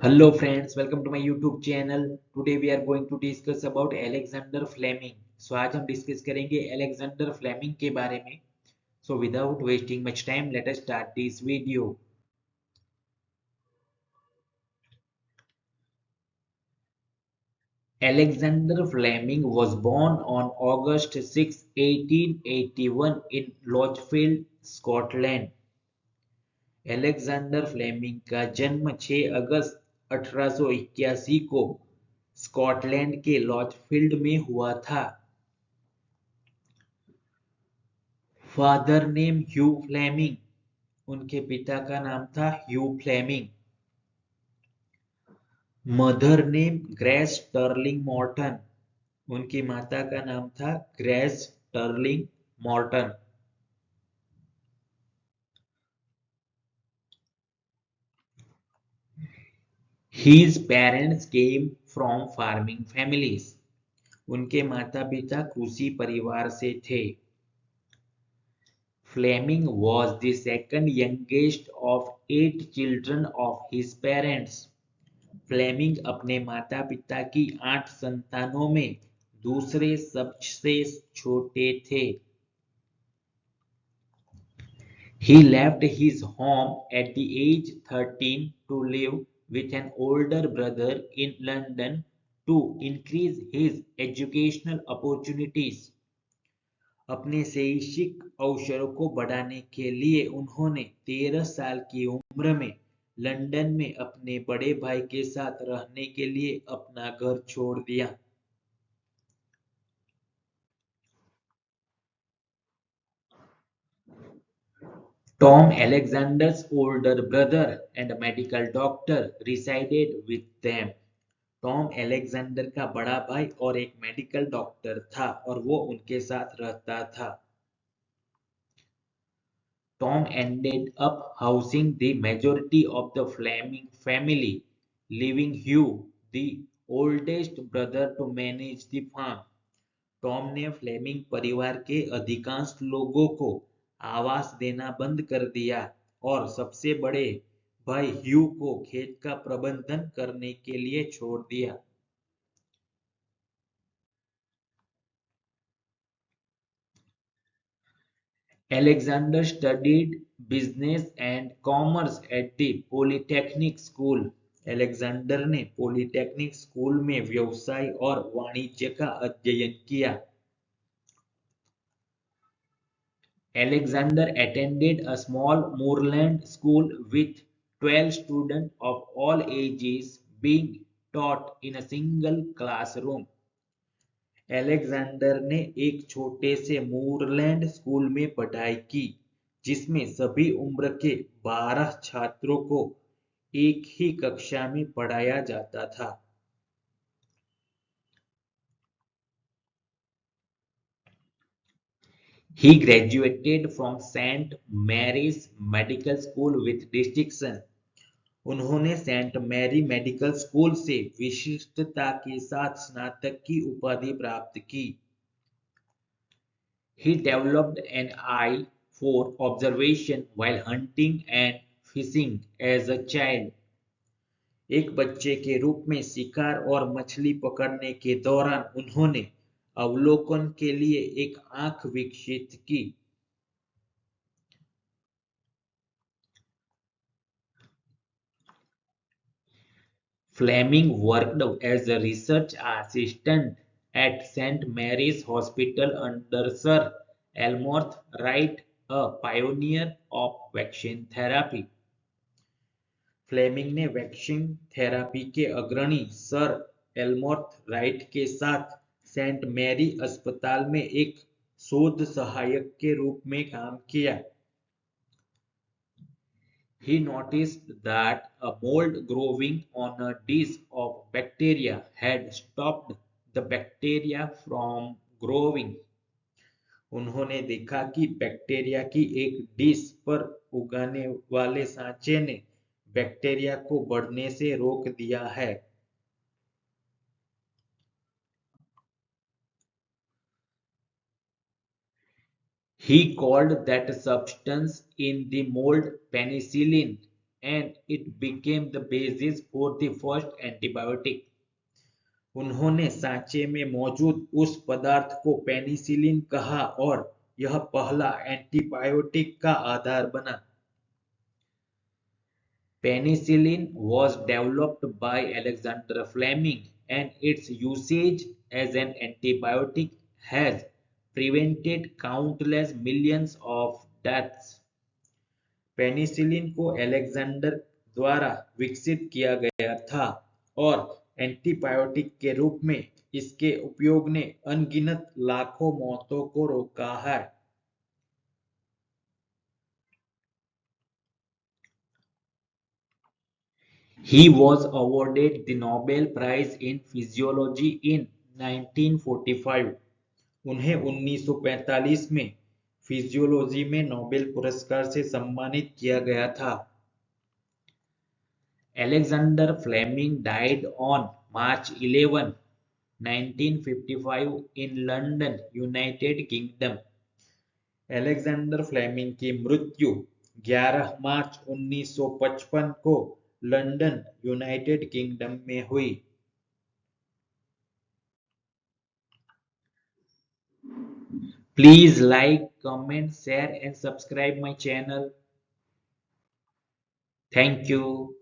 Hello friends, welcome to my YouTube channel. Today we are going to discuss about Alexander Fleming. So आज हम discuss करेंगे Alexander Fleming के बारे में. So without wasting much time, let us start this video. Alexander Fleming was born on August 6, 1881 in Lochfield, Scotland. Alexander Fleming का जन्म 6 अगस्त 1881 को Scotland के लॉचफील्ड में हुआ था. Father name Hugh Fleming. उनके पिता का नाम था Hugh Fleming. Mother name Grace Stirling Morton. उनकी माता का नाम था Grace Stirling Morton. His parents came from farming families. उनके माता पिता कृषि परिवार से थे. Fleming was the second youngest of 8 children of his parents. Fleming अपने माता पिता की 8 संतानों में दूसरे सबसे छोटे थे. He left his home at the age 13 to live with an older brother in London to increase his educational opportunities. अपने शैक्षिक अवसरों को बढ़ाने के लिए उन्होंने 13 साल की उम्र में लंदन में अपने बड़े भाई के साथ रहने के लिए अपना घर छोड़ दिया. Tom, Alexander's older brother and a medical doctor, resided with them. Tom Alexander का बड़ा भाई और एक मेडिकल डॉक्टर था और वो उनके साथ रहता था. Tom ended up housing the majority of the Fleming family, leaving Hugh, the oldest brother, to manage the farm. Tom ने फ्लेमिंग परिवार के अधिकांश लोगों को आवास देना बंद कर दिया और सबसे बड़े भाई ह्यू को खेत का प्रबंधन करने के लिए छोड़ दिया. Alexander studied business and commerce at the Polytechnic School. Alexander ने पॉलिटेक्निक स्कूल में व्यवसाय और वाणिज्य का अध्ययन किया. Alexander attended a small moorland school with 12 students of all ages being taught in a single classroom. Alexander ने एक छोटे से मूरलैंड स्कूल में पढ़ाई की जिसमें सभी उम्र के 12 छात्रों को एक ही कक्षा में पढ़ाया जाता था. He graduated from St. Mary's Medical School with distinction. उन्होंने सेंट मैरी मेडिकल स्कूल से विशिष्टता के साथ स्नातक की उपाधि प्राप्त की. He developed an eye for observation while hunting and fishing as a child. एक बच्चे के रूप में शिकार और मछली पकड़ने के दौरान उन्होंने अवलोकन के लिए एक आंख विकसित की. Fleming worked as a research assistant at St. Mary's Hospital under Sir Elmore Wright, a pioneer of vaccine therapy. Fleming ने वैक्सीन थेरेपी के अग्रणी सर एल्मोर राइट के साथ सेंट मैरी अस्पताल में एक शोध सहायक के रूप में काम किया. He noticed that a mold growing on a dish of bacteria had stopped the bacteria from growing. उन्होंने देखा कि बैक्टीरिया की एक डिश पर उगाने वाले सांचे ने बैक्टीरिया को बढ़ने से रोक दिया है. He called that substance in the mold penicillin and it became the basis for the first antibiotic. उन्होंने सांचे में मौजूद उस पदार्थ को पेनिसिलिन कहा और यह पहला एंटीबायोटिक का आधार बना। Penicillin was developed by Alexander Fleming, and its usage as an antibiotic has prevented countless millions of deaths. Penicillin को अलेक्जेंडर द्वारा विकसित किया गया था और एंटीबायोटिक के रूप में इसके उपयोग ने अनगिनत लाखों मौतों को रोका है। He was awarded the Nobel Prize in Physiology in 1945. उन्हें 1945 में फिजियोलॉजी में नोबेल पुरस्कार से सम्मानित किया गया था। Alexander Fleming died on March 11, 1955 in London, United Kingdom. Alexander Fleming की मृत्यु 11 मार्च 1955 को लंदन, यूनाइटेड किंगडम में हुई। Please like, comment, share and subscribe my channel. Thank you.